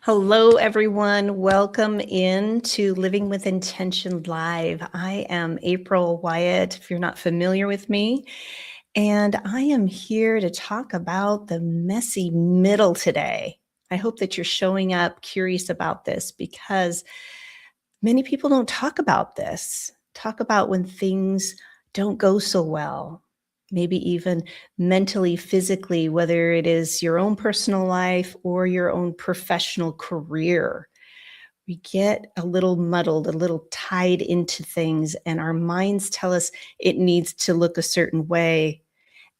Hello, everyone. Welcome in to Living with Intention Live. I am April Wyatt, if you're not familiar with me, and I am here to talk about the messy middle today. I hope that you're showing up curious about this because many people don't talk about this, talk about when things don't go so well, maybe even mentally, physically, whether it is your own personal life or your own professional career. We get a little muddled, a little tied into things, and our minds tell us it needs to look a certain way.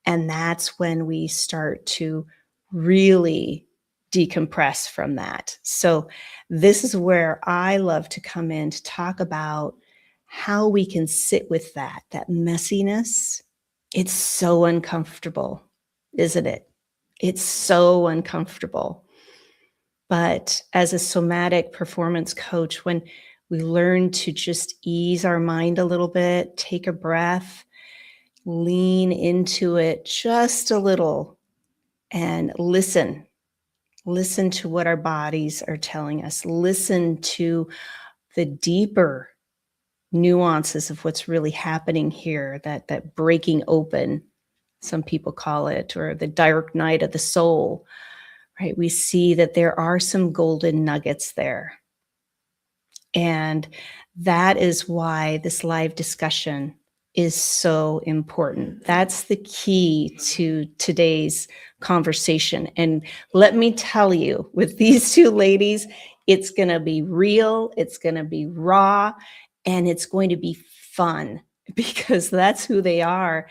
And that's when we start to really decompress from that. So, this is where I love to come in to talk about how we can sit with that messiness. It's so uncomfortable, isn't it? It's so uncomfortable. But as a somatic performance coach, when we learn to just ease our mind a little bit, take a breath, lean into it just a little and listen to what our bodies are telling us, listen to the deeper nuances of what's really happening here, that breaking open, some people call it, or the dark night of the soul, right? We see that there are some golden nuggets there. And that is why this live discussion is so important. That's the key to today's conversation. And let me tell you, with these two ladies, it's going to be real, it's going to be raw, and it's going to be fun because that's who they are.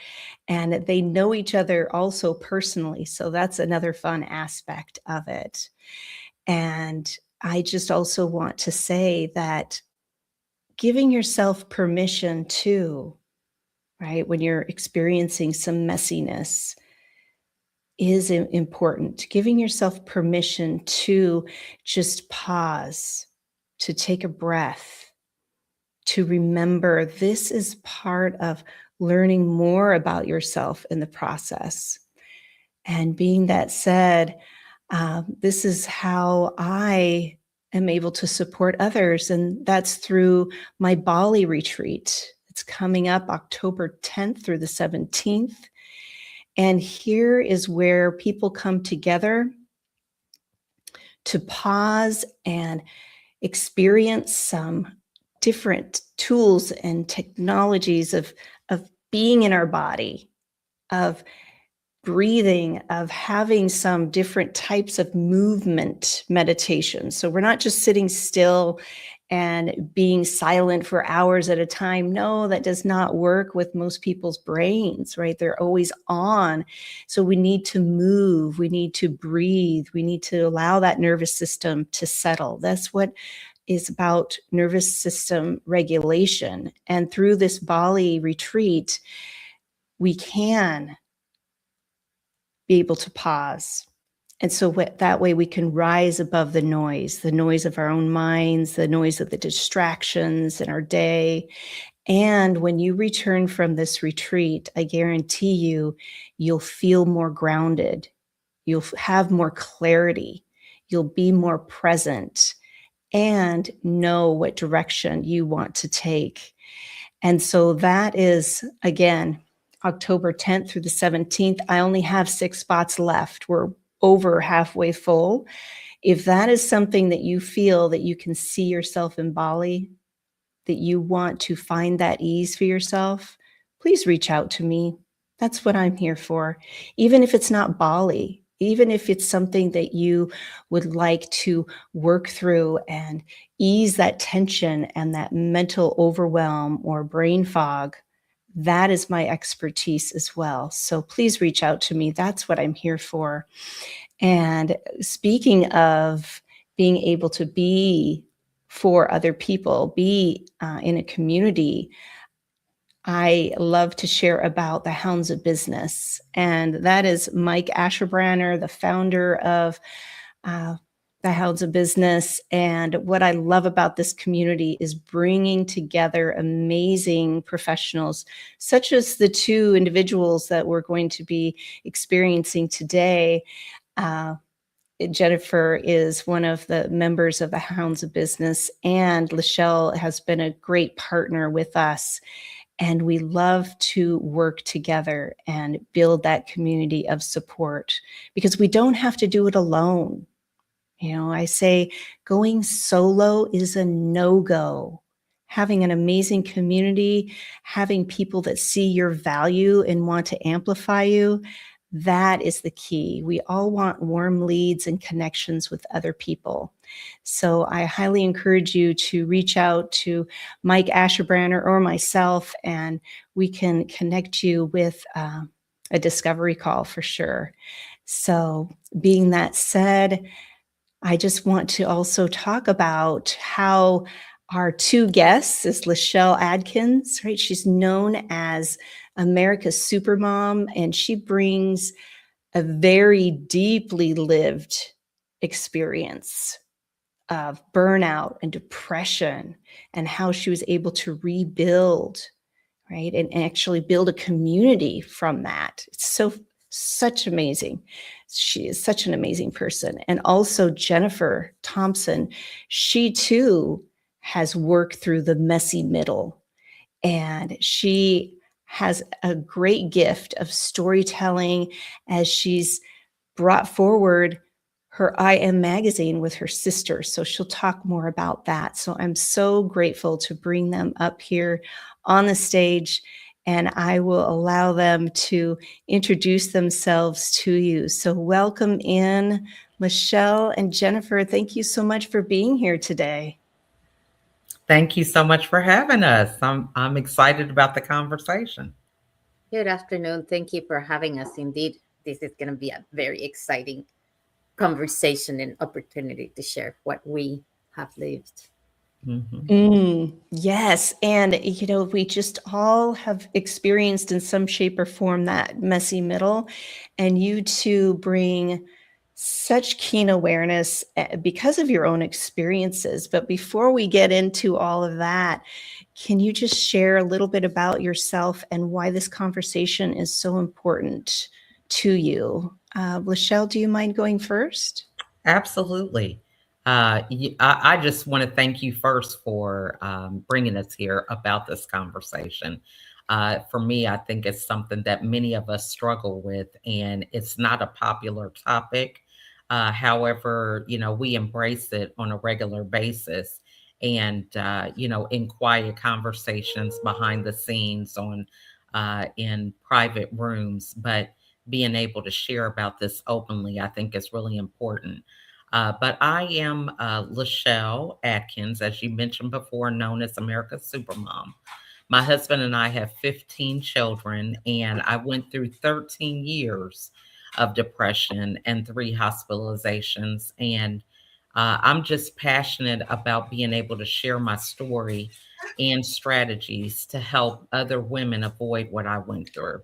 And they know each other also personally. So that's another fun aspect of it. And I just also want to say that giving yourself permission too, right, when you're experiencing some messiness is important. Giving yourself permission to just pause, to take a breath, to remember this is part of learning more about yourself in the process. And being that said, this is how I am able to support others, and that's through my Bali retreat. It's coming up October 10th through the 17th. And here is where people come together to pause and experience some different tools and technologies of being in our body, of breathing, of having some different types of movement meditation. So we're not just sitting still and being silent for hours at a time. No, that does not work with most people's brains, right? They're always on. So we need to move, we need to breathe, we need to allow that nervous system to settle. That's what is about nervous system regulation. And through this Bali retreat, we can be able to pause. And so that way we can rise above the noise of our own minds, the noise of the distractions in our day. And when you return from this retreat, I guarantee you, you'll feel more grounded. You'll have more clarity. You'll be more present and know what direction you want to take. And so that is, again, October 10th through the 17th. I only have 6 spots left. We're over halfway full. If that is something that you feel that you can see yourself in Bali, that you want to find that ease for yourself, please reach out to me. That's what I'm here for. Even if it's not Bali, even if it's something that you would like to work through and ease that tension and that mental overwhelm or brain fog, that is my expertise as well. So please reach out to me. That's what I'm here for. And speaking of being able to be for other people, be in a community, I love to share about the Hounds of Business. And that is Mike Asherbranner, the founder of the Hounds of Business. And what I love about this community is bringing together amazing professionals, such as the two individuals that we're going to be experiencing today. Jennifer is one of the members of the Hounds of Business, and Lachelle has been a great partner with us. And we love to work together and build that community of support because we don't have to do it alone. I say going solo is a no-go. Having an amazing community, having people that see your value and want to amplify you, that is the key. We all want warm leads and connections with other people. So I highly encourage you to reach out to Mike Asherbranner or myself, and we can connect you with a discovery call for sure. So being that said, I just want to also talk about how our two guests is Lachelle Adkins, right? She's known as America's Supermom, and she brings a very deeply lived experience of burnout and depression and how she was able to rebuild, right? And actually build a community from that. It's such amazing. She is such an amazing person. And also Jennifer Thompson, she too has worked through the messy middle, and she has a great gift of storytelling as she's brought forward her I Am magazine with her sister. So she'll talk more about that. So I'm so grateful to bring them up here on the stage, and I will allow them to introduce themselves to you. So welcome in, Lachelle and Jennifer. Thank you so much for being here today. Thank you so much for having us. I'm excited about the conversation. Good afternoon. Thank you for having us. Indeed, this is going to be a very exciting conversation and opportunity to share what we have lived. Yes. And, we just all have experienced in some shape or form that messy middle. And you two bring such keen awareness because of your own experiences. But before we get into all of that, can you just share a little bit about yourself and why this conversation is so important to you? Lachelle, do you mind going first? Absolutely. I just want to thank you first for bringing us here about this conversation. For me, I think it's something that many of us struggle with, and it's not a popular topic. However, we embrace it on a regular basis and, in quiet conversations behind the scenes in private rooms. But being able to share about this openly, I think is really important. But I am Lachelle Adkins, as you mentioned before, known as America's Supermom. My husband and I have 15 children, and I went through 13 years of depression and 3 hospitalizations. And I'm just passionate about being able to share my story and strategies to help other women avoid what I went through.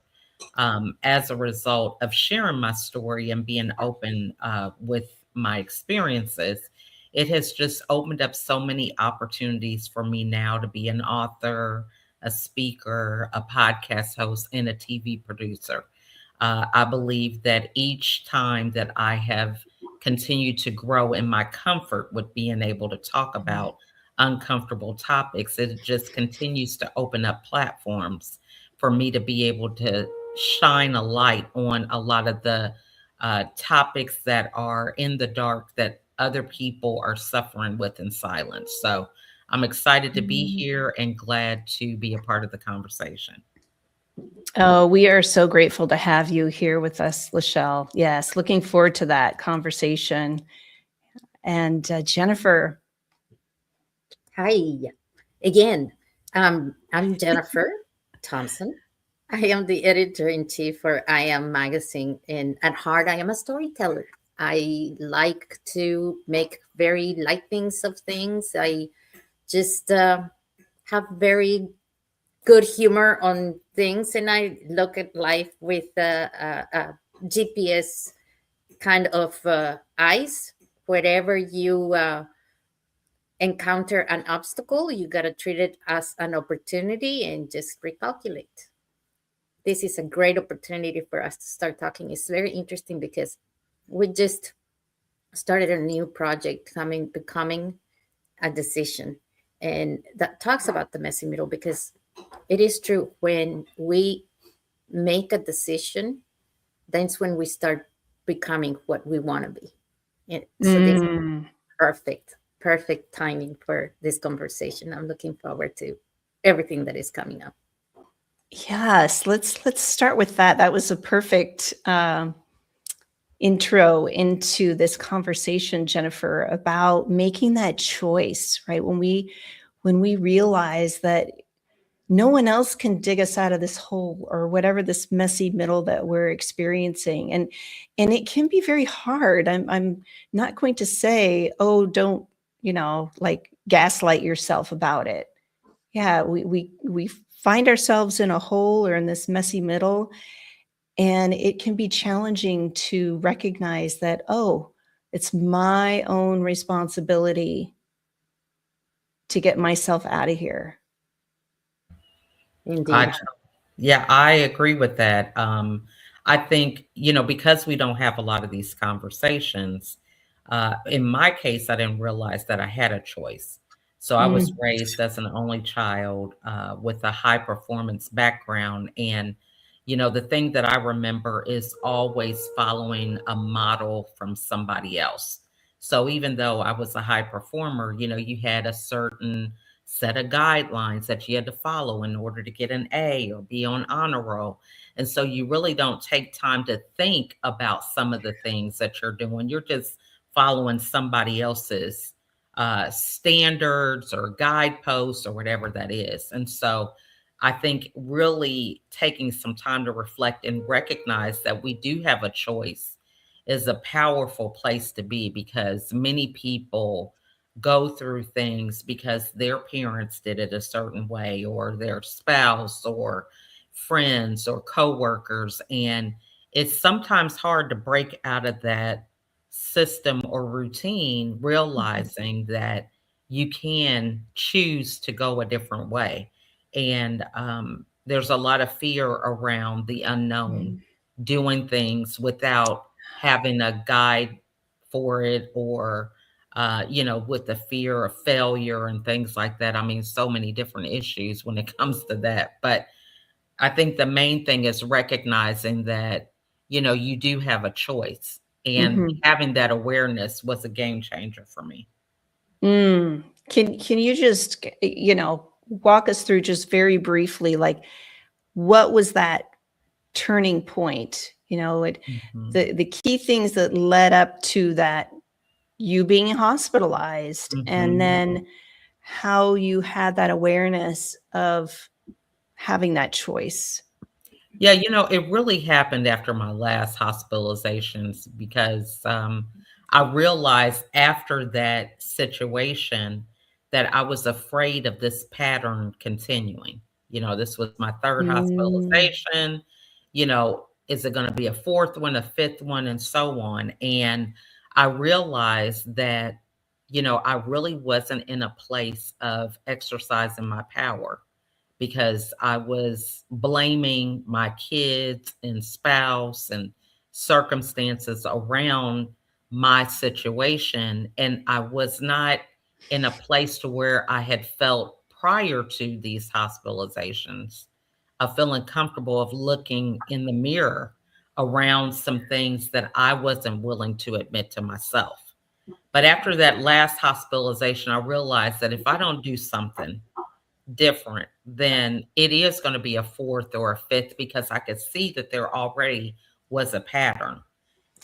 As a result of sharing my story and being open with my experiences, it has just opened up so many opportunities for me now to be an author, a speaker, a podcast host, and a TV producer. I believe that each time that I have continued to grow in my comfort with being able to talk about uncomfortable topics, it just continues to open up platforms for me to be able to shine a light on a lot of the topics that are in the dark that other people are suffering with in silence. So I'm excited to be here and glad to be a part of the conversation. Oh, we are so grateful to have you here with us, Lachelle. Yes, looking forward to that conversation. And Jennifer. Hi, again. I'm Jennifer Thompson. I am the editor-in-chief for I Am magazine, and at heart, I am a storyteller. I like to make very light things of things. I just have very good humor on things, and I look at life with a GPS kind of eyes. Wherever you encounter an obstacle, you got to treat it as an opportunity and just recalculate. This is a great opportunity for us to start talking. It's very interesting because we just started a new project becoming a decision. And that talks about the messy middle, because it is true, when we make a decision, that's when we start becoming what we want to be. And so this Mm. perfect timing for this conversation. I'm looking forward to everything that is coming up. Yes, let's start with that. That was a perfect intro into this conversation, Jennifer, about making that choice, right? When we realize that no one else can dig us out of this hole or whatever this messy middle that we're experiencing, and it can be very hard. I'm not going to say, oh, don't, like, gaslight yourself about it. Yeah, we find ourselves in a hole or in this messy middle, and it can be challenging to recognize that, oh, it's my own responsibility to get myself out of here. Indeed. Yeah, I agree with that. I think, because we don't have a lot of these conversations, in my case, I didn't realize that I had a choice. So I was Mm. raised as an only child with a high performance background. And, the thing that I remember is always following a model from somebody else. So even though I was a high performer, you had a certain set of guidelines that you had to follow in order to get an A or be on honor roll. And so you really don't take time to think about some of the things that you're doing. You're just following somebody else's standards or guideposts or whatever that is. And so I think really taking some time to reflect and recognize that we do have a choice is a powerful place to be, because many people go through things because their parents did it a certain way, or their spouse or friends or coworkers. And it's sometimes hard to break out of that system or routine, realizing that you can choose to go a different way. And there's a lot of fear around the unknown, Mm. doing things without having a guide for it, or with the fear of failure and things like that. I mean, so many different issues when it comes to that. But I think the main thing is recognizing that, you do have a choice. And Mhm. having that awareness was a game changer for me. Mm. Can you just, walk us through just very briefly, like, what was that turning point? Mhm. The key things that led up to that, you being hospitalized, and Mhm. then how you had that awareness of having that choice. Yeah, it really happened after my last hospitalizations, because I realized after that situation that I was afraid of this pattern continuing. This was my third Mm. hospitalization. Is it going to be a fourth one, a fifth one, and so on? And I realized that, I really wasn't in a place of exercising my power, because I was blaming my kids and spouse and circumstances around my situation. And I was not in a place to where I had felt prior to these hospitalizations of feeling comfortable of looking in the mirror around some things that I wasn't willing to admit to myself. But after that last hospitalization, I realized that if I don't do something different, then it is going to be a fourth or a fifth, because I could see that there already was a pattern.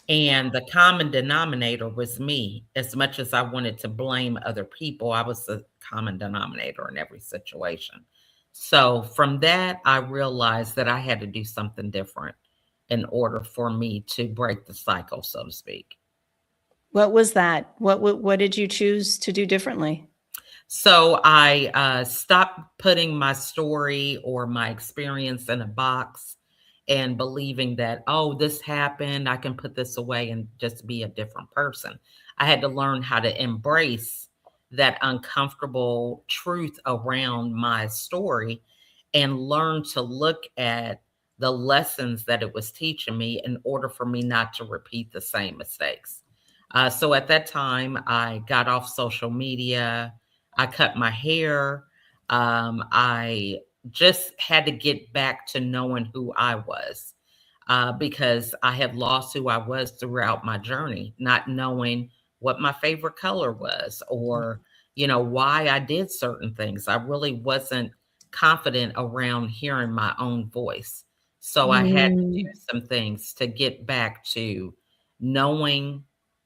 And the common denominator was me. As much as I wanted to blame other people, I was the common denominator in every situation. So from that, I realized that I had to do something different in order for me to break the cycle, so to speak. What was that? What did you choose to do differently? So I stopped putting my story or my experience in a box and believing that, oh, this happened, I can put this away and just be a different person. I had to learn how to embrace that uncomfortable truth around my story and learn to look at the lessons that it was teaching me in order for me not to repeat the same mistakes. So at that time, I got off social media. I cut my hair. I just had to get back to knowing who I was because I had lost who I was throughout my journey, not knowing what my favorite color was or, why I did certain things. I really wasn't confident around hearing my own voice. So I had to do Mm. some things to get back to knowing,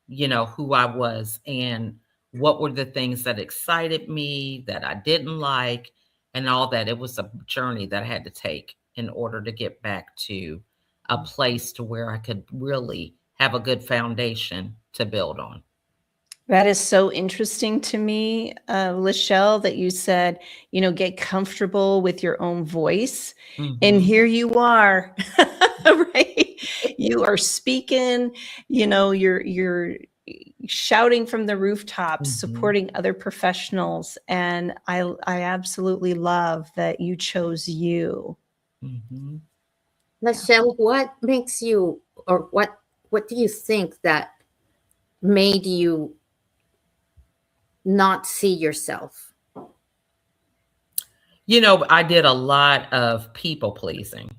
who I was and what were the things that excited me, that I didn't like, and all that. It was a journey that I had to take in order to get back to a place to where I could really have a good foundation to build on. That is so interesting to me, Lachelle, that you said, get comfortable with your own voice. And Mhm. here you are, right? You are speaking, you're shouting from the rooftops, Mhm. supporting other professionals. And I absolutely love that you chose you. Mhm. Michelle, what makes you, or what do you think that made you not see yourself? I did a lot of people pleasing,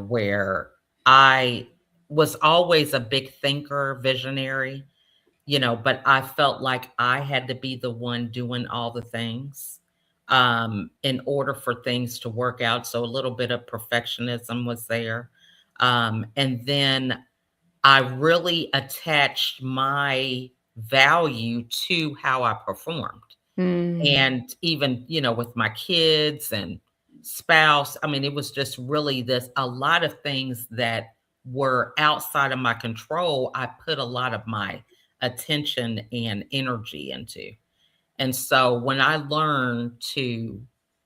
where I was always a big thinker, visionary, but I felt like I had to be the one doing all the things in order for things to work out. So a little bit of perfectionism was there. And then I really attached my value to how I performed. Mm. And even, with my kids and spouse, I mean, it was just really a lot of things that were outside of my control. I put a lot of my attention and energy into. And so when I learned to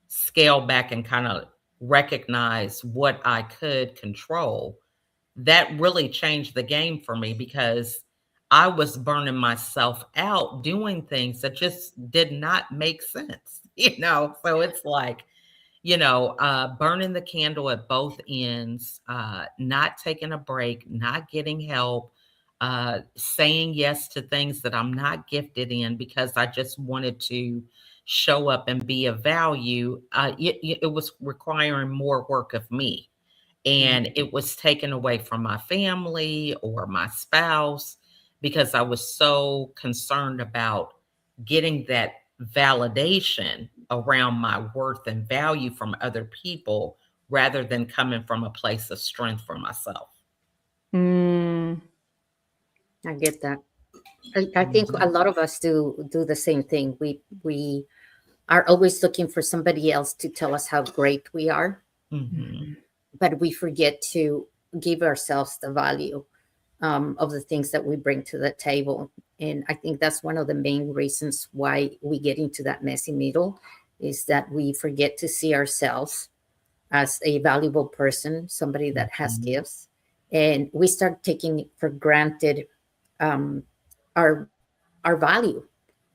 scale back and kind of recognize what I could control, that really changed the game for me because I was burning myself out doing things that just did not make sense, So it's like, burning the candle at both ends, not taking a break, not getting help, saying yes to things that I'm not gifted in because I just wanted to show up and be of value. It was requiring more work of me and it was taken away from my family or my spouse because I was so concerned about getting that validation around my worth and value from other people rather than coming from a place of strength for myself. Mm. I get that. I think a Mhm. lot of us do the same thing. We are always looking for somebody else to tell us how great we are, Mhm. Mhm. but we forget to give ourselves the value of the things that we bring to the table. And I think that's one of the main reasons why we get into that messy middle is that we forget to see ourselves as a valuable person, somebody that has Mhm. gifts, and we start taking for granted um, our our value.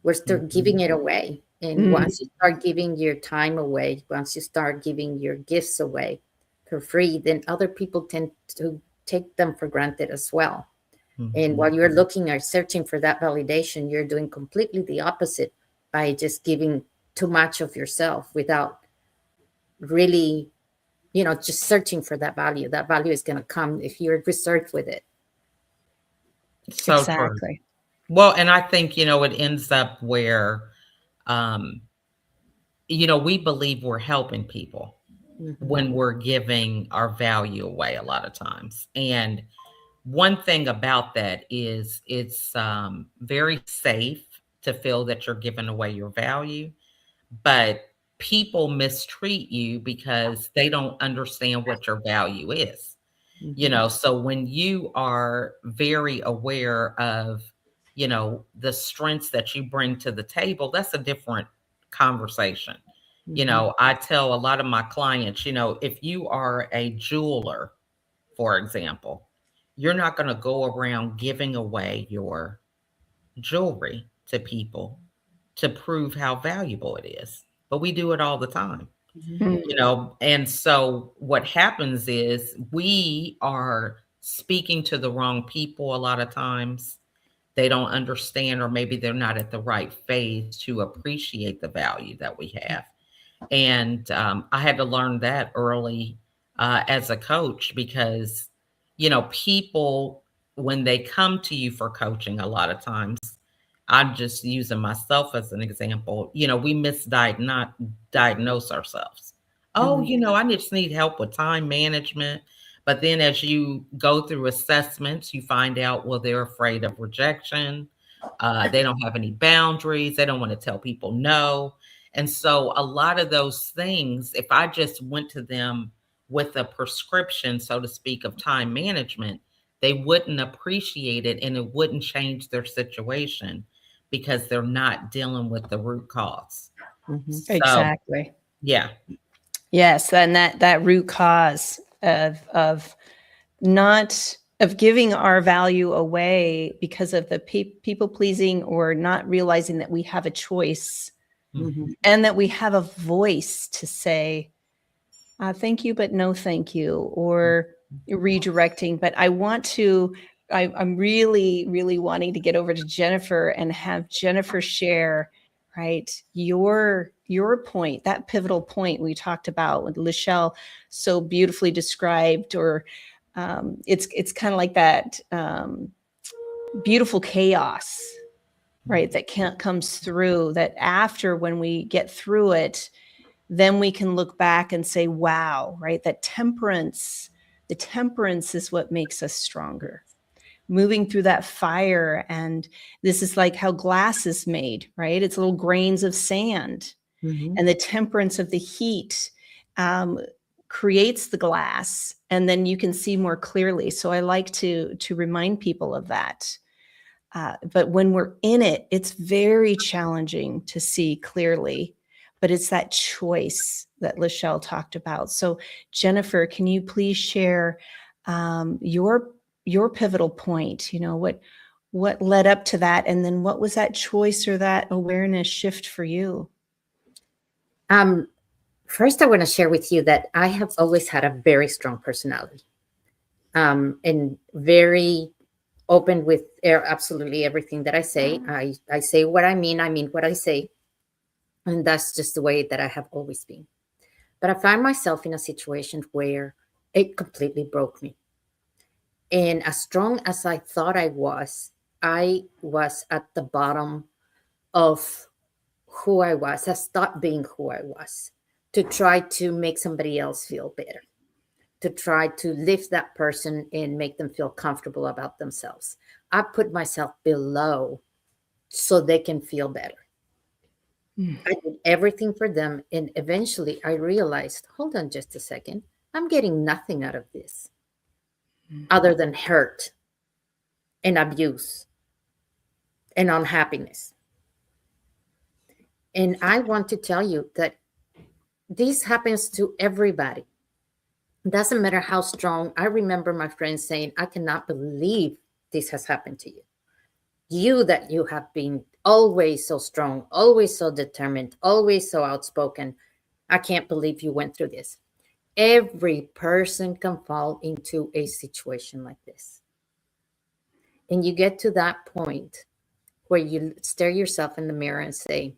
We're still giving Mhm. it away. And Mm. once you start giving your time away, once you start giving your gifts away for free, then other people tend to take them for granted as well. And Mhm. while you're looking or searching for that validation, you're doing completely the opposite by just giving too much of yourself without really, just searching for that value. That value is going to come if you're research with it. So true. Exactly. Well, and I think, it ends up where, um, we believe we're helping people Hmm. when we're giving our value away a lot of times. And one thing about that is it's very safe to feel that you're giving away your value, but people mistreat you because they don't understand what your value is. Hmm. So when you are very aware of, the strengths that you bring to the table, that's a different conversation. Hmm. I tell a lot of my clients, if you are a jeweler, for example, you're not going to go around giving away your jewelry to people to prove how valuable it is. But we do it all the time, Mm. and so what happens is we are speaking to the wrong people a lot of times they don't understand, or maybe they're not at the right phase to appreciate the value that we have. And I had to learn that early as a coach, because, people, when they come to you for coaching, a lot of times, I'm just using myself as an example, we misdiagnose ourselves. Oh, I just need help with time management. But then as you go through assessments, you find out, well, they're afraid of rejection. They don't have any boundaries. They don't want to tell people no. And so a lot of those things, if I just went to them with a prescription, so to speak, of time management, they wouldn't appreciate it, and it wouldn't change their situation, because they're not dealing with the root cause. So, Exactly. yeah. Yes, and that root cause of not of giving our value away because of the people pleasing, or not realizing that we have a choice, and that we have a voice to say, thank you, but no thank you, or redirecting. But I'm really, really wanting to get over to Jennifer and have Jennifer share, right, your point, that pivotal point we talked about, with Lachelle so beautifully described, or it's kind of like that beautiful chaos, right, that comes through, that after, when we get through it, then we can look back and say, wow, right, that the temperance is what makes us stronger. Moving through that fire, and this is like how glass is made, right? It's little grains of sand, and the temperance of the heat creates the glass, and then you can see more clearly. So I like to remind people of that. But when we're in it, it's very challenging to see clearly. But it's that choice that Lachelle talked about. So Jennifer, can you please share your pivotal point? What led up to that, and then what was that choice or that awareness shift for you? First, I want to share with you that I have always had a very strong personality, and very open with absolutely everything that I say. I say what I mean what I say. And that's just the way that I have always been. But I found myself in a situation where it completely broke me. And as strong as I thought I was at the bottom of who I was. I stopped being who I was to try to make somebody else feel better, to try to lift that person and make them feel comfortable about themselves. I put myself below so they can feel better. I did everything for them. And eventually I realized, hold on just a second. I'm getting nothing out of this other than hurt and abuse and unhappiness. And I want to tell you that this happens to everybody. It doesn't matter how strong. I remember my friends saying, I cannot believe this has happened to you. You that you have been always so strong, always so determined, always so outspoken. I can't believe you went through this. Every person can fall into a situation like this. And you get to that point where you stare yourself in the mirror and say,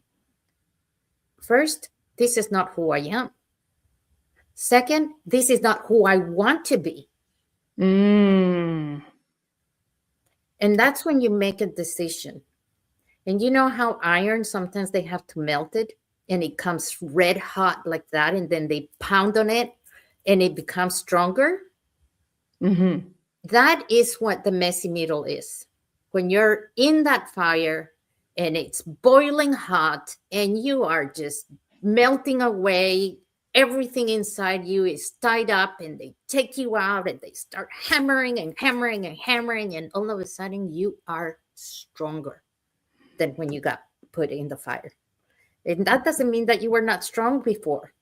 first, this is not who I am. Second, this is not who I want to be. And that's when you make a decision. And you know how iron, sometimes they have to melt it and it comes red hot like that. And then they pound on it and it becomes stronger. Mm-hmm. That is what the messy middle is. When you're in that fire and it's boiling hot and you are just melting away, everything inside you is tied up, and they take you out and they start hammering and hammering and hammering. And all of a sudden you are stronger than when you got put in the fire. And that doesn't mean that you were not strong before.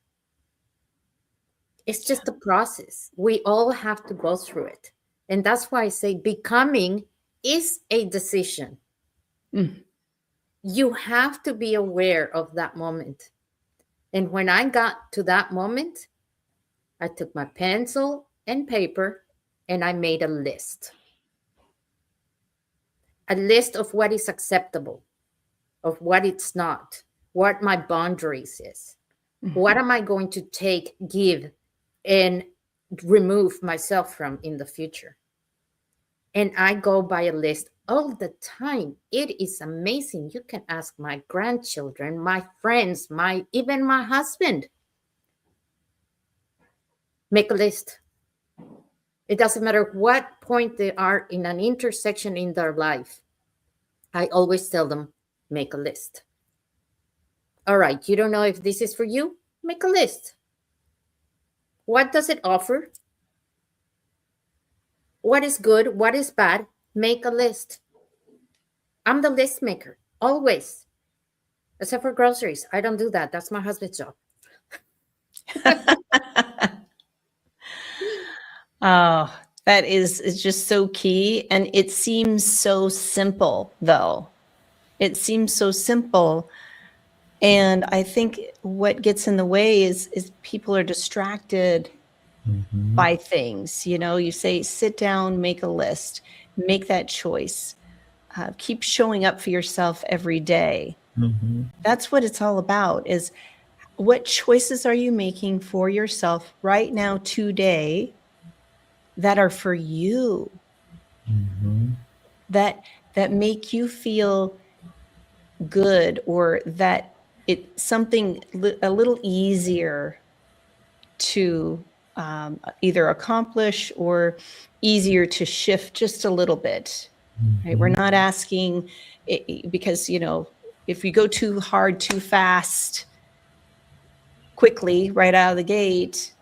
It's just a process. We all have to go through it. And that's why I say becoming is a decision. You have to be aware of that moment. And when I got to that moment, I took my pencil and paper and I made a list. a list of what is acceptable, of what it's not, what my boundaries is. What am I going to take, give, and remove myself from in the future? And I go by a list all the time. It is amazing. You can ask my grandchildren, my friends, even my husband. Make a list. It doesn't matter what point they are in an intersection in their life. I always tell them, make a list. All right, you don't know if this is for you? Make a list. What does it offer? What is good? What is bad? Make a list. I'm the list maker, always. Except for groceries. I don't do that. That's my husband's job. Oh, that is just so key. And it seems so simple, though. It seems so simple. And I think what gets in the way is people are distracted by things. You know, you say, sit down, make a list, make that choice, keep showing up for yourself every day. That's what it's all about, is what choices are you making for yourself right now, today, that are for you, that make you feel good, or that it's something a little easier to either accomplish or easier to shift just a little bit. Right? We're not asking because, you know, if we go too hard, too fast, quickly, right out of the gate,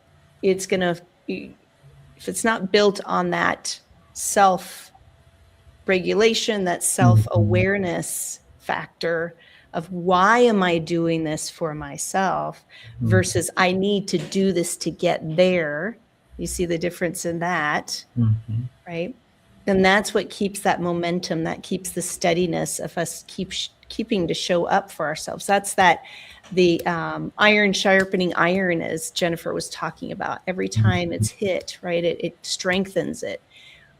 it's going to, if it's not built on that self-regulation, that self-awareness factor of why am I doing this for myself versus I need to do this to get there. You see the difference in that, right? And that's what keeps that momentum, that keeps the steadiness of us keeping to show up for ourselves. That's the iron sharpening iron, as Jennifer was talking about. Every time it's hit, right, it strengthens it.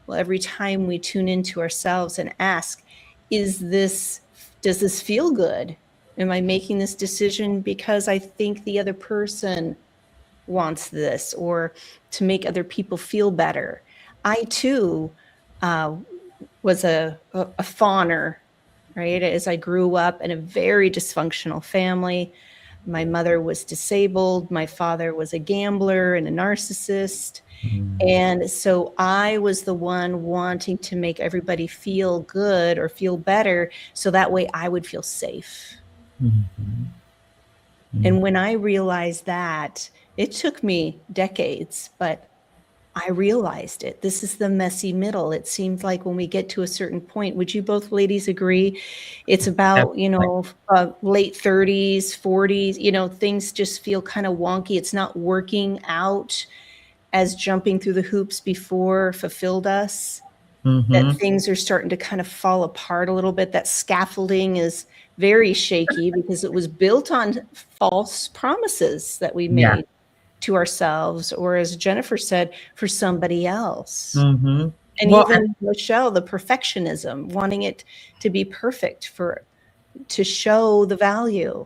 Well, every time we tune into ourselves and ask, does this feel good? Am I making this decision because I think the other person wants this, or to make other people feel better? I too was a fawner, right? As I grew up in a very dysfunctional family. My mother was disabled. My father was a gambler and a narcissist. And so I was the one wanting to make everybody feel good or feel better, so that way I would feel safe. And when I realized that, it took me decades, but I realized it. This is the messy middle. It seems like when we get to a certain point, would you both ladies agree? It's about, you know, late 30s, 40s, you know, things just feel kind of wonky. It's not working out as jumping through the hoops before fulfilled us. That things are starting to kind of fall apart a little bit. That scaffolding is very shaky because it was built on false promises that we made to ourselves, or as Jennifer said, for somebody else. And even Michelle, the perfectionism, wanting it to be perfect to show the value.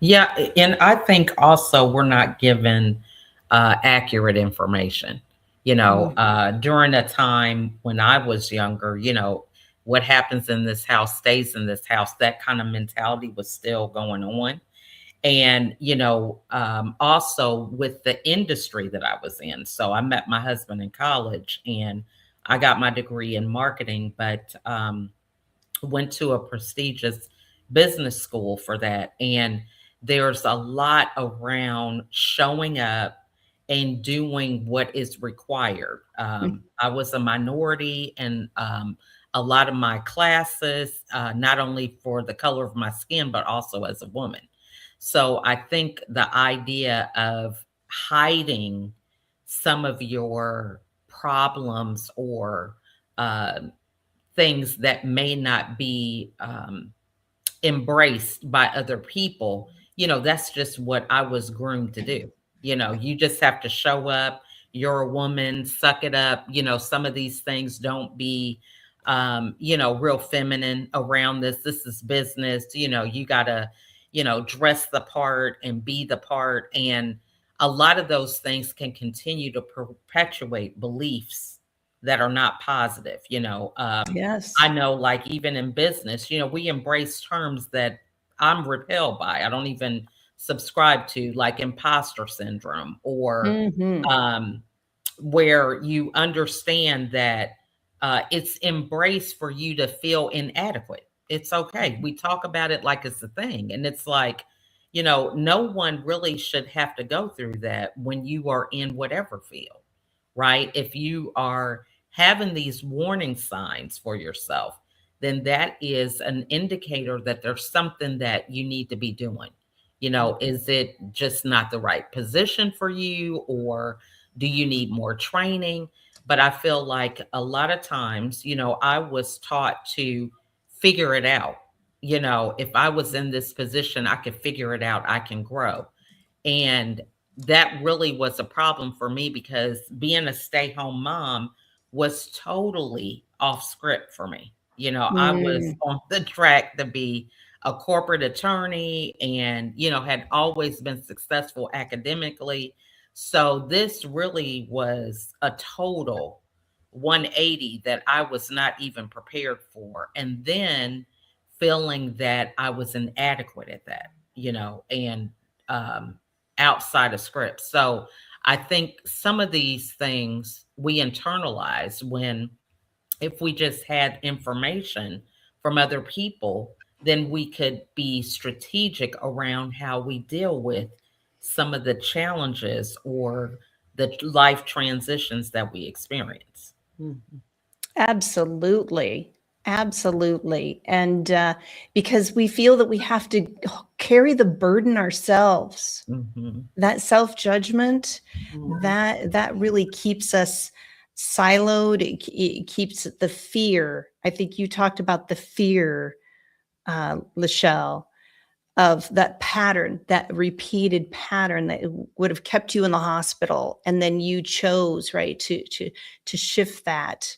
Yeah, and I think also we're not given accurate information. You know, during a time when I was younger, you know, what happens in this house stays in this house. That kind of mentality was still going on. And, you know, also with the industry that I was in. So I met my husband in college and I got my degree in marketing, but went to a prestigious business school for that. And there's a lot around showing up and doing what is required. I was a minority in a lot of my classes, not only for the color of my skin, but also as a woman. So I think the idea of hiding some of your problems or things that may not be embraced by other people, you know, that's just what I was groomed to do. You know, you just have to show up. You're a woman, suck it up. You know, some of these things don't be real feminine around this. This is business. You got to, dress the part and be the part. And a lot of those things can continue to perpetuate beliefs that are not positive. Yes. I know, like, even in business, we embrace terms that I'm repelled by. I don't even subscribe to, like imposter syndrome, or Hmm. um, where you understand that it's embraced for you to feel inadequate. It's okay. We talk about it like it's a thing. And it's like, no one really should have to go through that when you are in whatever field, right? If you are having these warning signs for yourself, then that is an indicator that there's something that you need to be doing. Is it just not the right position for you, or do you need more training? But I feel like a lot of times, I was taught to figure it out. If I was in this position, I could figure it out, I can grow. And that really was a problem for me, because being a stay home mom was totally off script for me. I was Mm. on the track to be a corporate attorney, and, had always been successful academically. So this really was a total 180 that I was not even prepared for. And then feeling that I was inadequate at that, and um, outside of script. So I think some of these things we internalize when, if we just had information from other people, then we could be strategic around how we deal with some of the challenges or the life transitions that we experience. Mhm. Absolutely. Absolutely. And because we feel that we have to carry the burden ourselves, Hmm. that self-judgment, Mhm. that really keeps us siloed. It keeps the fear. I think you talked about the fear, Lachelle, of that pattern, that repeated pattern that would have kept you in the hospital, and then you chose, right, to shift that.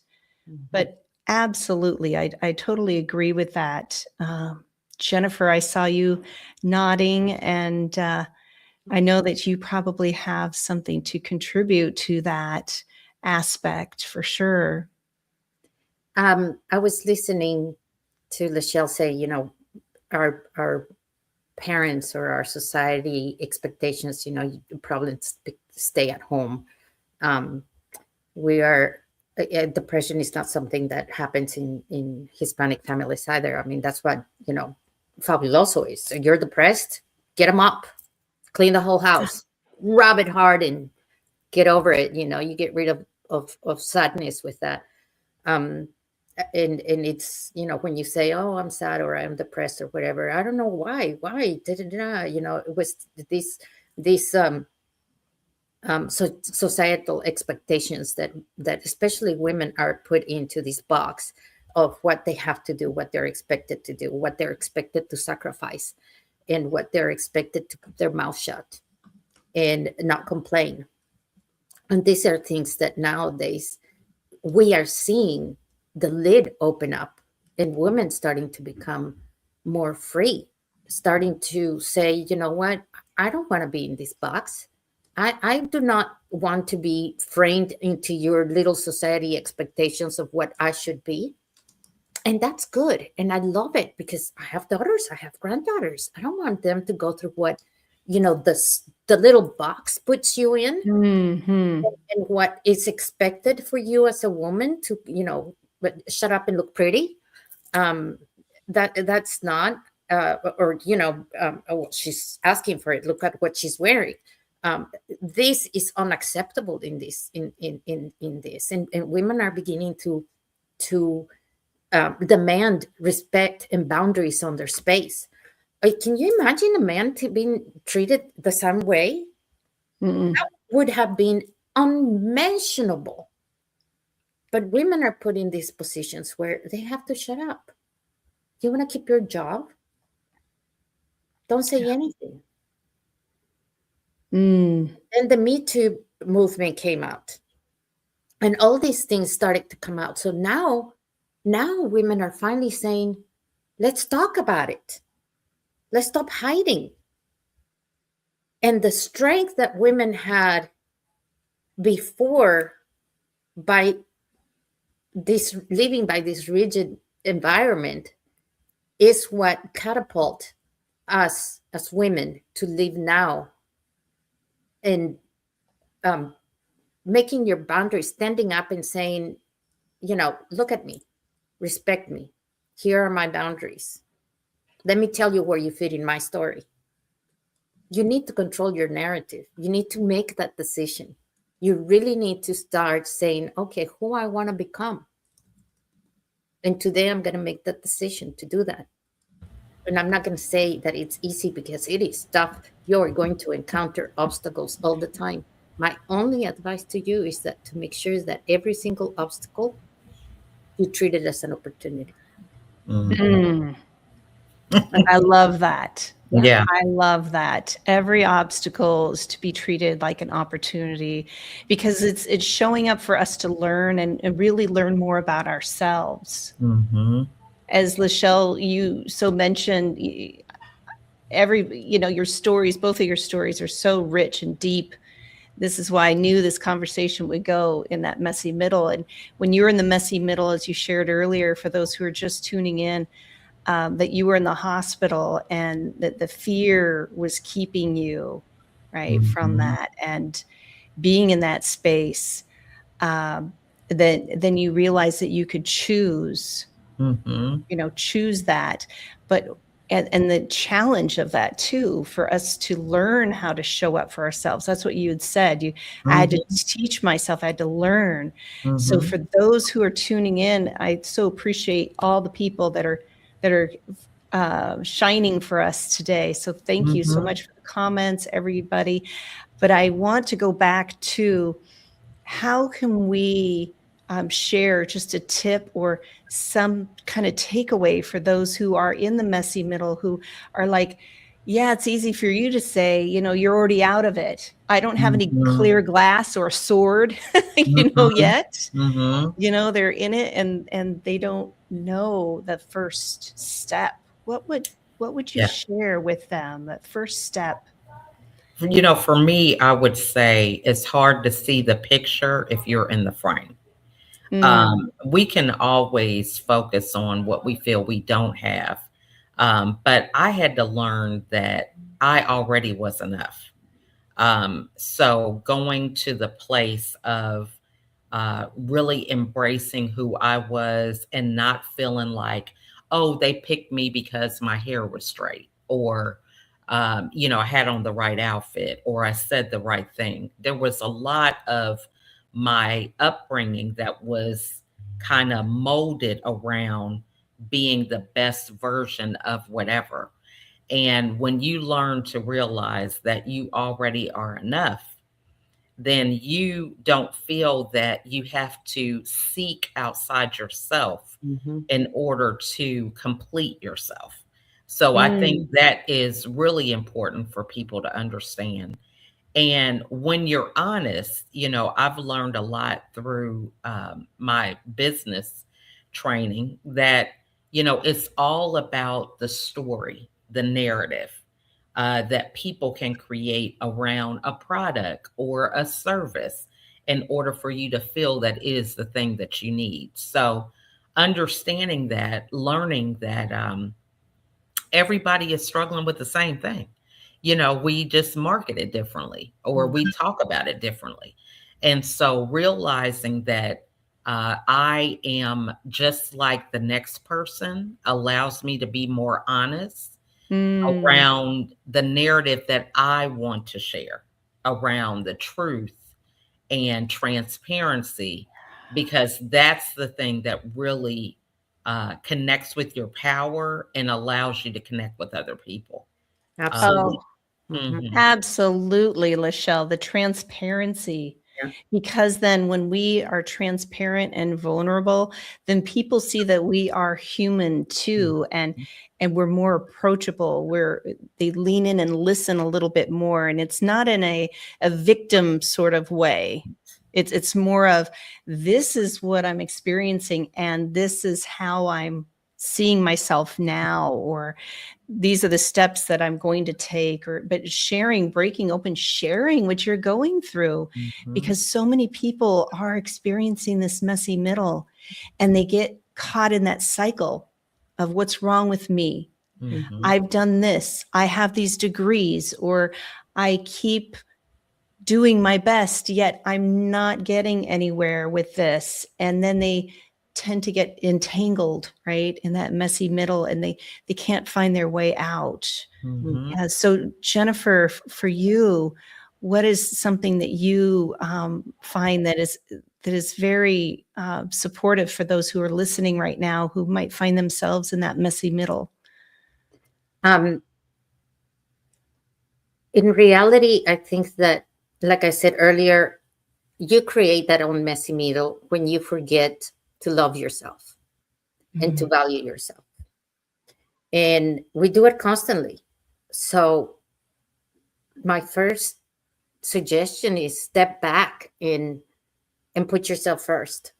Mhm. But absolutely, I totally agree with that. Jennifer, I saw you nodding, and I know that you probably have something to contribute to that aspect for sure. I was listening to Lachelle say, our parents or our society expectations, you probably stay at home. Um, we are Depression is not something that happens in Hispanic families either. I mean, that's what fabuloso is. So you're depressed, get them up, clean the whole house, rub it hard, and get over it. You get rid of sadness with that. um and it's, when you say, oh, I'm sad or I'm depressed or whatever, I don't know why did it was this societal expectations that especially women are put into this box of what they have to do, what they're expected to do, what they're expected to sacrifice, and what they're expected to keep their mouth shut and not complain. And these are things that nowadays we are seeing the lid open up, and women starting to become more free, starting to say, you know what, I don't want to be in this box. I do not want to be framed into your little society expectations of what I should be. And that's good. And I love it because I have daughters, I have granddaughters. I don't want them to go through what, the little box puts you in, Hmm. and what is expected for you as a woman to, but shut up and look pretty. um that's not, or oh, she's asking for it, look at what she's wearing. This is unacceptable in this, in this, and women are beginning to demand respect and boundaries on their space. Can you imagine a man being treated the same way? Mm-mm. Would have been unmentionable. But women are put in these positions where they have to shut up. You want to keep your job? Don't say anything. Mm. And the Me Too movement came out, and all these things started to come out. So now Now women are finally saying, let's talk about it. Let's stop hiding. And the strength that women had before by this living by this rigid environment is what catapult us as women to live now and making your boundaries, standing up and saying, look at me, respect me. Here are my boundaries. Let me tell you where you fit in my story. You need to control your narrative. You need to make that decision. You really need to start saying, okay, who I want to become. And today I'm going to make that decision to do that. And I'm not going to say that it's easy, because it is tough. You're going to encounter obstacles all the time. My only advice to you is that to make sure that every single obstacle, you treat it as an opportunity. Mm. I love that. Yeah. I love that. Every obstacle is to be treated like an opportunity, because it's showing up for us to learn and really learn more about ourselves. Mm-hmm. As Lachelle, you so mentioned, your stories, both of your stories are so rich and deep. This is why I knew this conversation would go in that messy middle. And when you're in the messy middle, as you shared earlier, for those who are just tuning in, that you were in the hospital and that the fear was keeping you from that, and being in that space, then you realize that you could choose, choose that. But and the challenge of that too, for us to learn how to show up for ourselves. That's what you had said. I had to teach myself, I had to learn. So for those who are tuning in, I so appreciate all the people that are shining for us today. So thank you so much for the comments, everybody. But I want to go back to, how can we share just a tip or some kind of takeaway for those who are in the messy middle, who are like, yeah, it's easy for you to say, you're already out of it. I don't have any clear glass or sword, yet. They're in it and they don't know the first step. What would you share with them, that first step? For me, I would say it's hard to see the picture if you're in the frame. We can always focus on what we feel we don't have. But I had to learn that I already was enough. So going to the place of really embracing who I was and not feeling like, oh, they picked me because my hair was straight, or, I had on the right outfit, or I said the right thing. There was a lot of my upbringing that was kind of molded around being the best version of whatever. And when you learn to realize that you already are enough, then you don't feel that you have to seek outside yourself in order to complete yourself. So I think that is really important for people to understand. And when you're honest, I've learned a lot through my business training that, it's all about the story, the narrative that people can create around a product or a service in order for you to feel that it is the thing that you need. So understanding that, learning that everybody is struggling with the same thing. We just market it differently, or we talk about it differently. And so realizing that I am just like the next person allows me to be more honest around the narrative that I want to share, around the truth and transparency, because that's the thing that really connects with your power and allows you to connect with other people. Absolutely. Absolutely, Lachelle, the transparency. Yeah. Because then when we are transparent and vulnerable, then people see that we are human too, and we're more approachable, they lean in and listen a little bit more, and it's not in a victim sort of way. It's more of, this is what I'm experiencing, and this is how I'm seeing myself now, or these are the steps that I'm going to take, but sharing, breaking open, sharing what you're going through, because so many people are experiencing this messy middle, and they get caught in that cycle of what's wrong with me. I've done this, I have these degrees, or I keep doing my best, yet I'm not getting anywhere with this. And then they tend to get entangled, right, in that messy middle, and they can't find their way out. Yeah. So Jennifer, for you, what is something that you find that is very supportive for those who are listening right now, who might find themselves in that messy middle? In reality, I think that, like I said earlier, you create that own messy middle when you forget to love yourself and to value yourself. And we do it constantly. So my first suggestion is step back and put yourself first.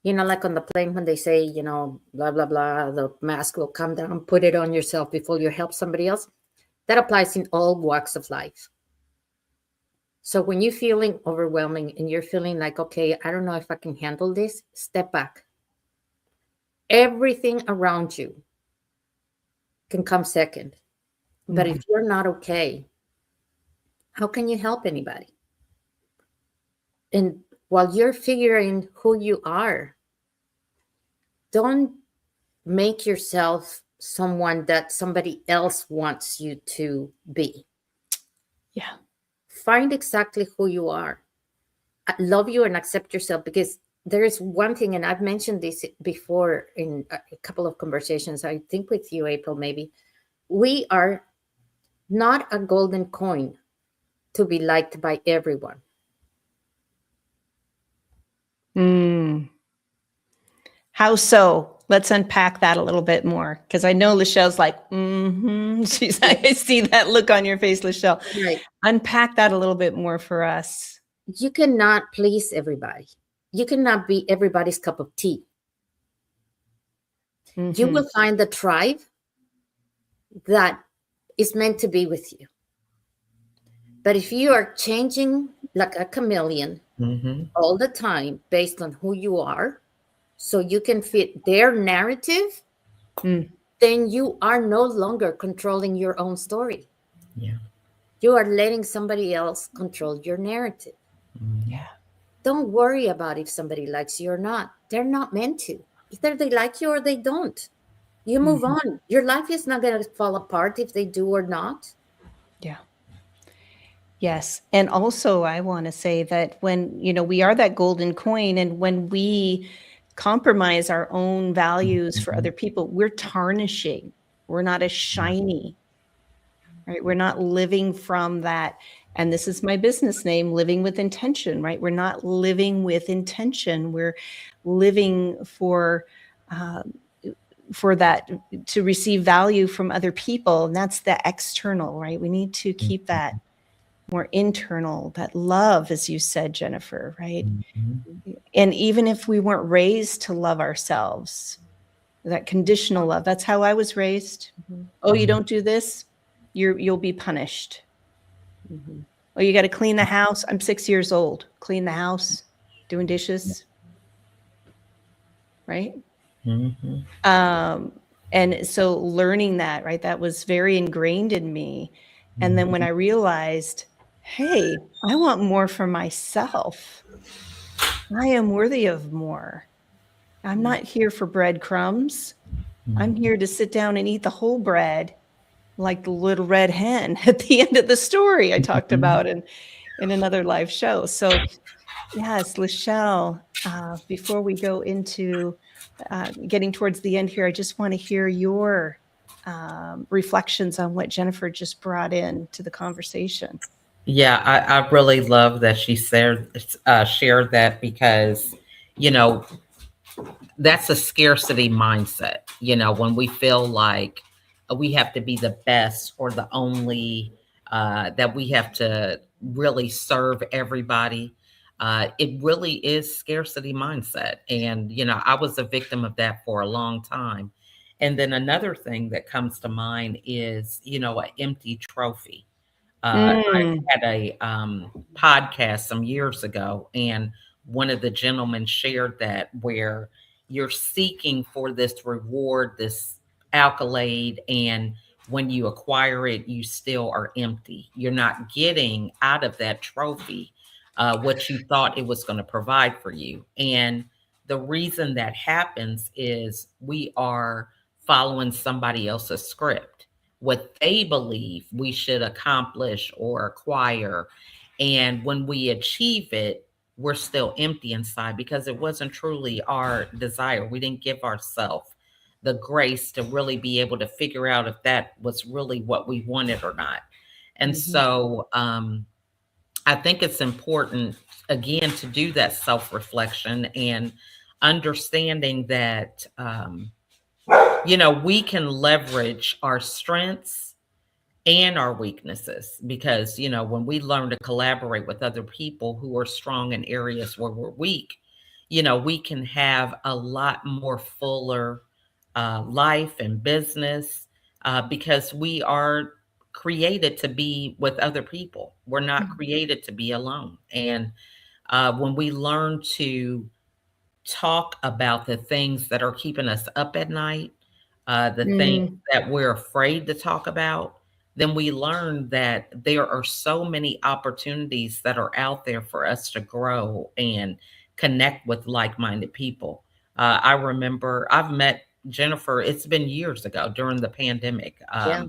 You know, like on the plane when they say, you know, blah, blah, blah, the mask will come down, put it on yourself before you help somebody else. That applies in all walks of life. So when you're feeling overwhelming and you're feeling like, okay, I don't know if I can handle this, step back. Everything around you can come second. But if you're not okay, how can you help anybody? And while you're figuring who you are, don't make yourself someone that somebody else wants you to be. Yeah. Find exactly who you are. Love you and accept yourself, because there is one thing, and I've mentioned this before in a couple of conversations, I think with you, April, maybe. We are not a golden coin to be liked by everyone. How so? Let's unpack that a little bit more, because I know Lachelle's like, I see that look on your face, Lachelle. Right. Unpack that a little bit more for us. You cannot please everybody. You cannot be everybody's cup of tea. You will find the tribe that is meant to be with you. But if you are changing like a chameleon all the time based on who you are, so you can fit their narrative, then you are no longer controlling your own story. Yeah. You are letting somebody else control your narrative. Yeah. Don't worry about if somebody likes you or not. They're not meant to. Either they like you or they don't. You move on. Your life is not going to fall apart if they do or not. Yeah. Yes. And also, I want to say that when, we are that golden coin, and when we compromise our own values for other people, we're tarnishing. We're not as shiny, right? We're not living from that. And this is my business name, Living with Intention, right? We're not living with intention. We're living for that, to receive value from other people. And that's the external, right? We need to keep that more internal, that love, as you said, Jennifer, right? And even if we weren't raised to love ourselves, that conditional love, that's how I was raised. Oh, you don't do this, you'll be punished. Oh, you got to clean the house. I'm 6 years old. Clean the house, doing dishes, right? And so learning that, right, that was very ingrained in me. And then when I realized, hey, I want more for myself. I am worthy of more. I'm not here for breadcrumbs. I'm here to sit down and eat the whole bread, like the little red hen at the end of the story I talked about in another live show. So yes, Lachelle, before we go into getting towards the end here, I just want to hear your reflections on what Jennifer just brought in to the conversation. Yeah, I really love that she shared that, because, that's a scarcity mindset. When we feel like we have to be the best or the only, that we have to really serve everybody. it really is scarcity mindset. And, I was a victim of that for a long time. And then another thing that comes to mind is, an empty trophy. I Mm. had a podcast some years ago, and one of the gentlemen shared that where you're seeking for this reward, this accolade, and when you acquire it, you still are empty. You're not getting out of that trophy what you thought it was going to provide for you. And the reason that happens is we are following somebody else's script, what they believe we should accomplish or acquire. And when we achieve it, we're still empty inside because it wasn't truly our desire. We didn't give ourselves the grace to really be able to figure out if that was really what we wanted or not. And so I think it's important, again, to do that self reflection and understanding that, we can leverage our strengths and our weaknesses because, when we learn to collaborate with other people who are strong in areas where we're weak, we can have a lot more fuller life and business because we are created to be with other people. We're not created to be alone. And when we learn to talk about the things that are keeping us up at night, the things that we're afraid to talk about, then we learn that there are so many opportunities that are out there for us to grow and connect with like-minded people. I remember I've met Jennifer, it's been years ago during the pandemic. Yeah.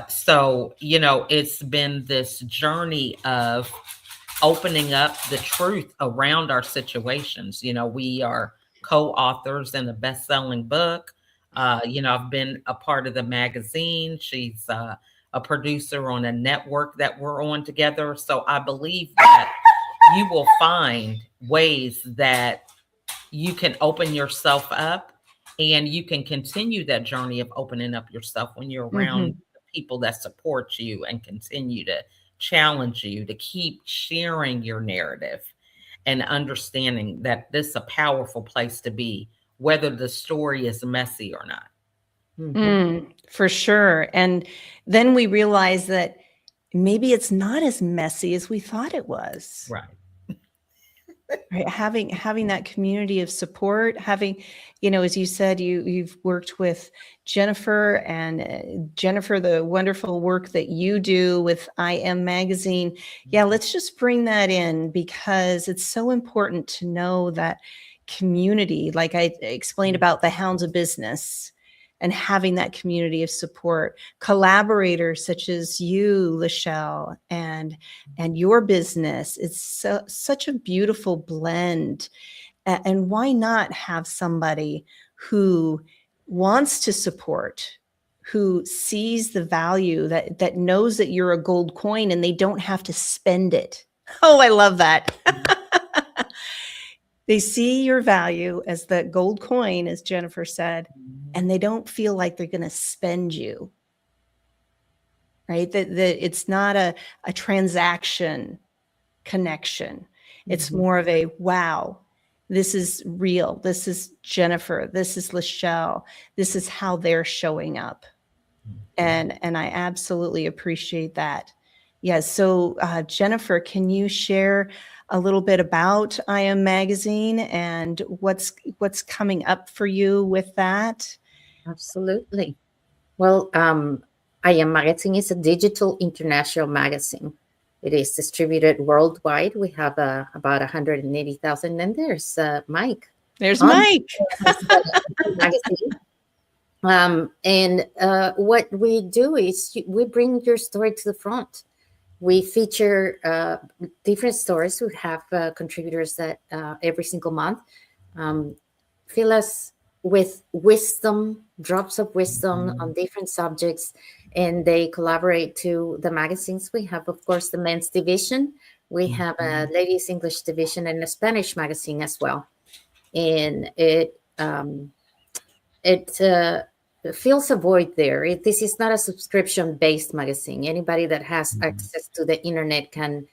So, it's been this journey of opening up the truth around our situations. We are co-authors in a best-selling book. I've been a part of the magazine. She's a producer on a network that we're on together. So I believe that you will find ways that you can open yourself up and you can continue that journey of opening up yourself when you're around the people that support you and continue to challenge you to keep sharing your narrative and understanding that this is a powerful place to be, whether the story is messy or not. For sure. And then we realize that maybe it's not as messy as we thought it was. Right. Right. Having that community of support, having, as you said, you've worked with Jennifer and Jennifer, the wonderful work that you do with I Am Magazine. Yeah, let's just bring that in because it's so important to know that community, like I explained about the Hounds of Business and having that community of support, collaborators such as you, Lachelle, and your business. It's such a beautiful blend. And why not have somebody who wants to support, who sees the value, that knows that you're a gold coin and they don't have to spend it. Oh, I love that. They see your value as the gold coin, as Jennifer said, and they don't feel like they're going to spend you, right? That it's not a transaction connection. It's more of a, wow, this is real. This is Jennifer. This is Lachelle. This is how they're showing up. And I absolutely appreciate that. Yeah. So Jennifer, can you share a little bit about I Am Magazine and what's coming up for you with that? Absolutely. Well, I Am Magazine is a digital international magazine. It is distributed worldwide. We have about 180,000, and there's Mike. There's Mike. Magazine. And what we do is we bring your story to the front. We feature different stories. We have contributors that every single month fill us with wisdom, drops of wisdom on different subjects, and they collaborate to the magazines. We have, of course, the men's division. We have a ladies' English division and a Spanish magazine as well. And it fills a void there. This is not a subscription-based magazine. Anybody that has access to the internet can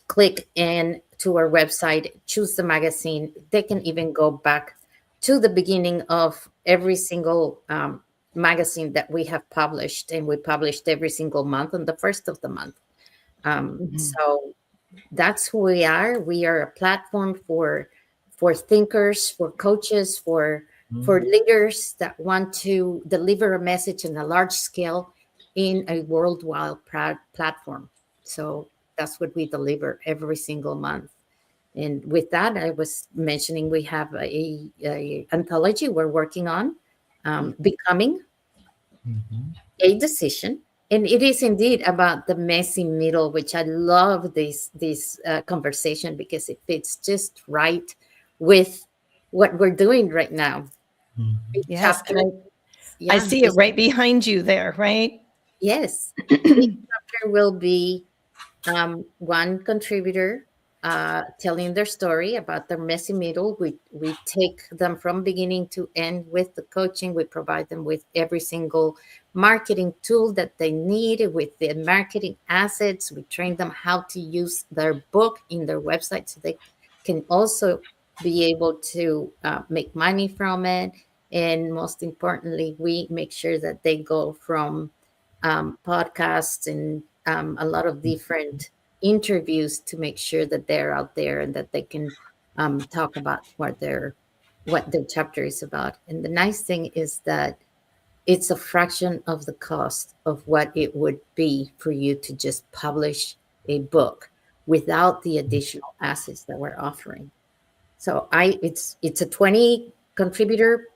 click in to our website, choose the magazine. They can even go back to the beginning of every single magazine that we have published, and we published every single month on the first of the month. So that's who we are. We are a platform for thinkers, for coaches, for leaders that want to deliver a message on a large scale in a worldwide platform. So that's what we deliver every single month. And with that, I was mentioning we have a anthology we're working on, Becoming a Decision. And it is indeed about the messy middle, which I love this conversation because it fits just right with what we're doing right now. Yes, Chapter, and I see it right behind you there, right? Yes. Each chapter will be one contributor telling their story about their messy middle. We take them from beginning to end with the coaching. We provide them with every single marketing tool that they need, with the marketing assets. We train them how to use their book in their website so they can also be able to make money from it. And most importantly, we make sure that they go from podcasts and a lot of different interviews to make sure that they're out there and that they can talk about what their chapter is about. And the nice thing is that it's a fraction of the cost of what it would be for you to just publish a book without the additional assets that we're offering. So it's a 20 contributor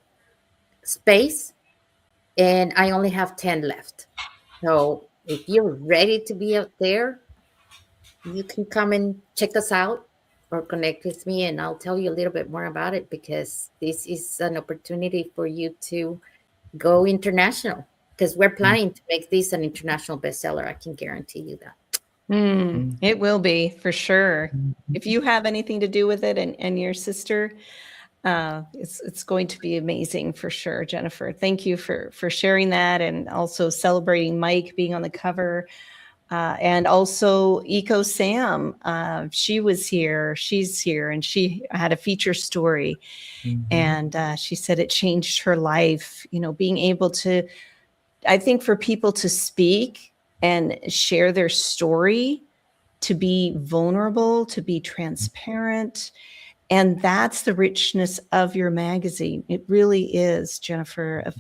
space, and I only have 10 left. So if you're ready to be out there, you can come and check us out or connect with me, and I'll tell you a little bit more about it, because this is an opportunity for you to go international, because we're planning to make this an international bestseller. I can guarantee you that. It will be, for sure. If you have anything to do with it, and your sister, it's going to be amazing for sure. Jennifer, thank you for sharing that, and also celebrating Mike being on the cover. And also Eco Sam, she was here, she's here, and she had a feature story. And she said it changed her life, being able to, I think, for people to speak and share their story, to be vulnerable, to be transparent. And that's the richness of your magazine. It really is, Jennifer, of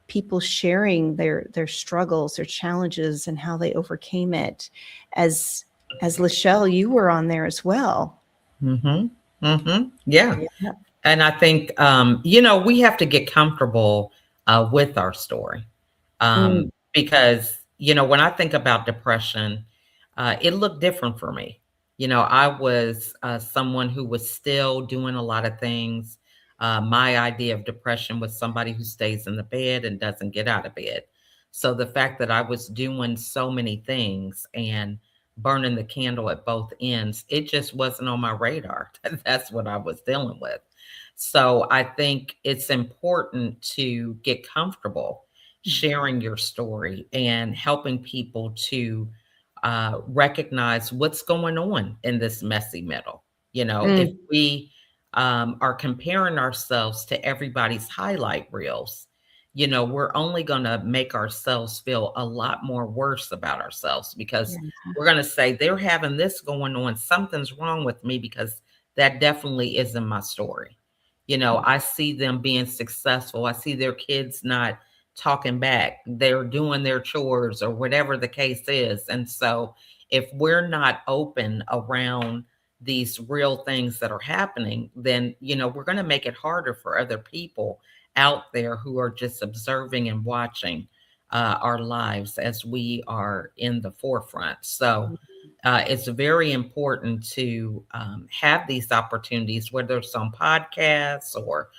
people sharing their struggles, their challenges, and how they overcame it. As Lachelle, you were on there as well. Yeah. And I think, we have to get comfortable with our story. Because, when I think about depression, it looked different for me. I was someone who was still doing a lot of things. My idea of depression was somebody who stays in the bed and doesn't get out of bed. So the fact that I was doing so many things and burning the candle at both ends, it just wasn't on my radar. That's what I was dealing with. So I think it's important to get comfortable sharing your story and helping people to recognize what's going on in this messy middle. If we are comparing ourselves to everybody's highlight reels, we're only going to make ourselves feel a lot more worse about ourselves, because we're going to say they're having this going on. Something's wrong with me, because that definitely isn't my story. I see them being successful. I see their kids not talking back. They're doing their chores or whatever the case is. And so if we're not open around these real things that are happening, then, we're going to make it harder for other people out there who are just observing and watching our lives as we are in the forefront. So it's very important to have these opportunities, whether it's on podcasts or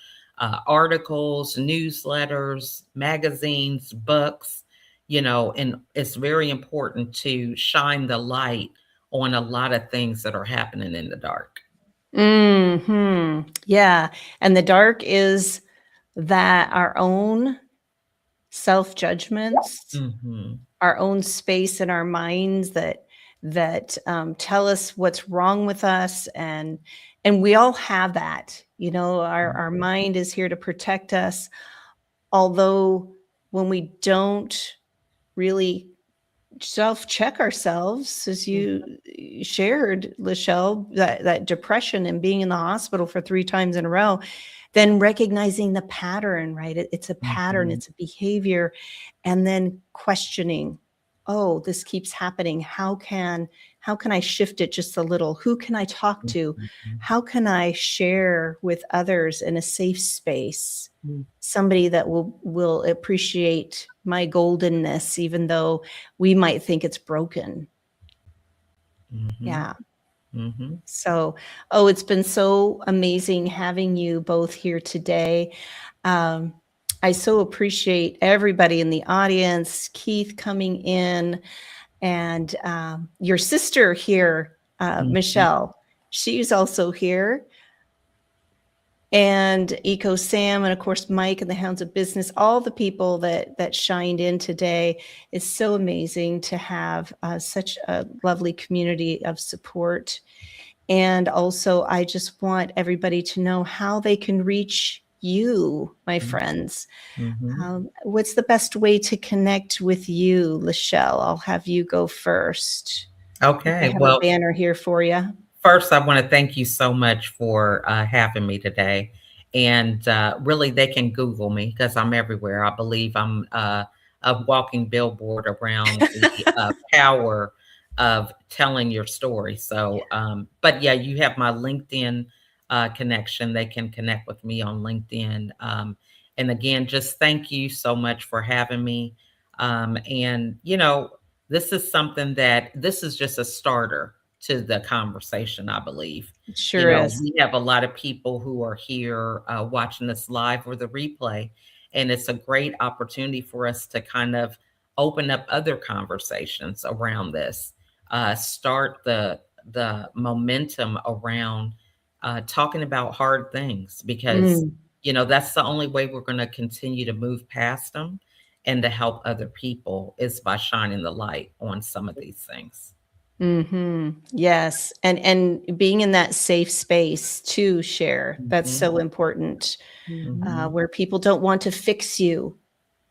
articles, newsletters, magazines, books, and it's very important to shine the light on a lot of things that are happening in the dark. Yeah. And the dark is that our own self-judgments, our own space in our minds that that tell us what's wrong with us, and we all have that. You know, our mind is here to protect us, although when we don't really self-check ourselves, as you shared, Lachelle, that depression and being in the hospital for 3 times in a row, then recognizing the pattern, right? It's a pattern, Mhm. it's a behavior, and then questioning, oh, this keeps happening. How can I shift it just a little? Who can I talk to? Mhm. How can I share with others in a safe space? Mm. Somebody that will appreciate my goldenness, even though we might think it's broken. Mhm. Yeah. Mhm. So, oh, it's been so amazing having you both here today. Um, I so appreciate everybody in the audience, Keith coming in, and your sister here, Mhm. Michelle. She's also here. And Eco Sam, and of course Mike and the Hounds of Business, all the people that shined in today. It's so amazing to have such a lovely community of support. And also, I just want everybody to know how they can reach you, my friends. Mhm. What's the best way to connect with you, Lachelle? I'll have you go first. I Okay. have a Well, banner here for you. first, I want to thank you so much for having me today. And really, they can Google me because I'm everywhere. I believe I'm a walking billboard around the power of telling your story. So, but yeah, you have my LinkedIn connection. They can connect with me on LinkedIn. And again, just thank you so much for having me. And, you know, this is something that this is just a starter to the conversation, I believe. It You sure know, is. we have a lot of people who are here watching this live or the replay, and it's a great opportunity for us to kind of open up other conversations around this, start the momentum around talking about hard things because Mm. you know that's the only way we're going to continue to move past them and to help other people is by shining the light on some of these things. Yes, and being in that safe space to share, that's Mhm, so important, Mhm. mhm. where people don't want to fix you,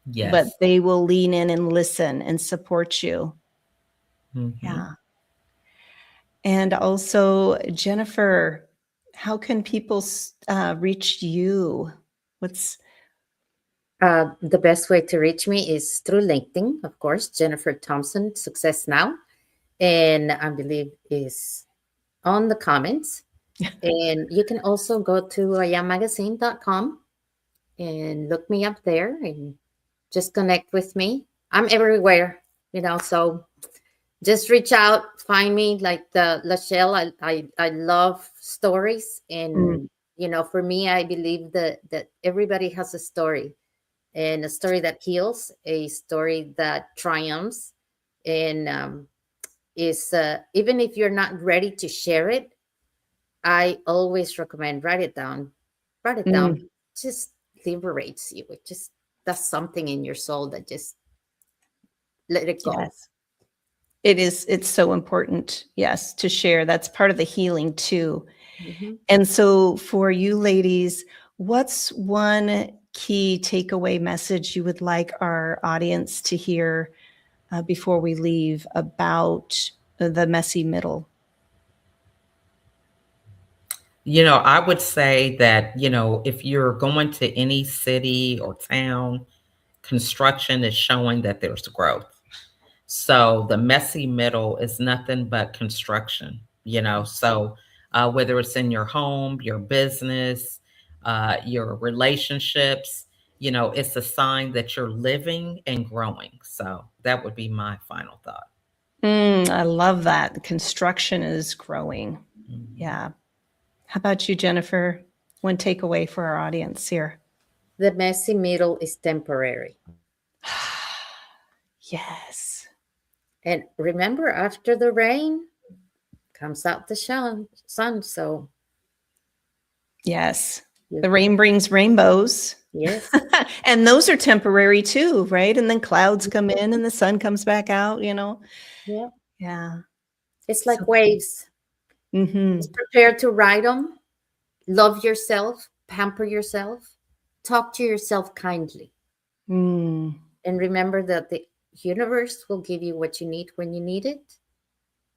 but Yes. they will lean in and listen and support you. Mhm. Yeah. And also, Jennifer, how can people reach you? What's The best way to reach me is through LinkedIn, of course, Jennifer Thompson, Success Now. And I believe is on the comments. And you can also go to ayammagazine.com and look me up there and just connect with me. I'm everywhere, so just reach out, find me like the Lachelle. I love stories. Mm, And, for me, I believe that everybody has a story, and a story that heals, a story that triumphs. And is even if you're not ready to share it, I always recommend write it down. Write it down. mm, Just liberates you. It just does something in your soul that just let it go. yes. It's so important, yes, to share. That's part of the healing too. Mhm. And so for you ladies, what's one key takeaway message you would like our audience to hear before we leave about the messy middle? You know, I would say that, you know, if you're going to any city or town, construction is showing that there's growth. So the messy middle is nothing but construction, you know. So whether it's in your home, your business, your relationships, you know, it's a sign that you're living and growing. So that would be my final thought. I love that. The construction is growing. Mhm. Yeah. How about you, Jennifer? One takeaway for our audience here. The messy middle is temporary. Yes. And remember, after the rain comes out the sun. So, Yes. you, The rain brings rainbows. yes. And those are temporary too, right? And then clouds come in and the sun comes back out, you know? Yeah. Yeah. It's like So- waves. Mhm. Just prepare to ride them. Love yourself, pamper yourself, talk to yourself kindly. Mm. And remember that the universe will give you what you need when you need it.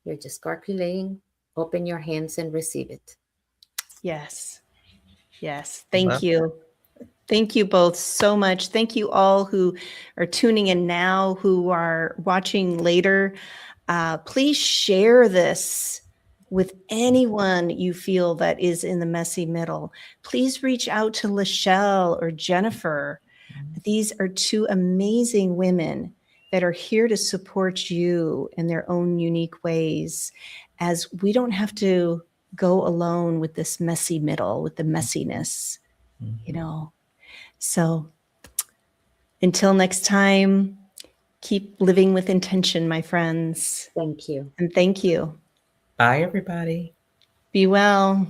You're just calculating, open your hands and receive it. Yes. Yes. Love Thank you. Thank you both so much. Thank you all who are tuning in now, who are watching later. Please share this with anyone you feel that is in the messy middle. Please reach out to Lachelle or Jennifer. These are two amazing women that are here to support you in their own unique ways, as we don't have to go alone with this messy middle, with the messiness, you know. So until next time, keep living with intention, my friends. Thank you. And thank you. Bye, everybody. Be well.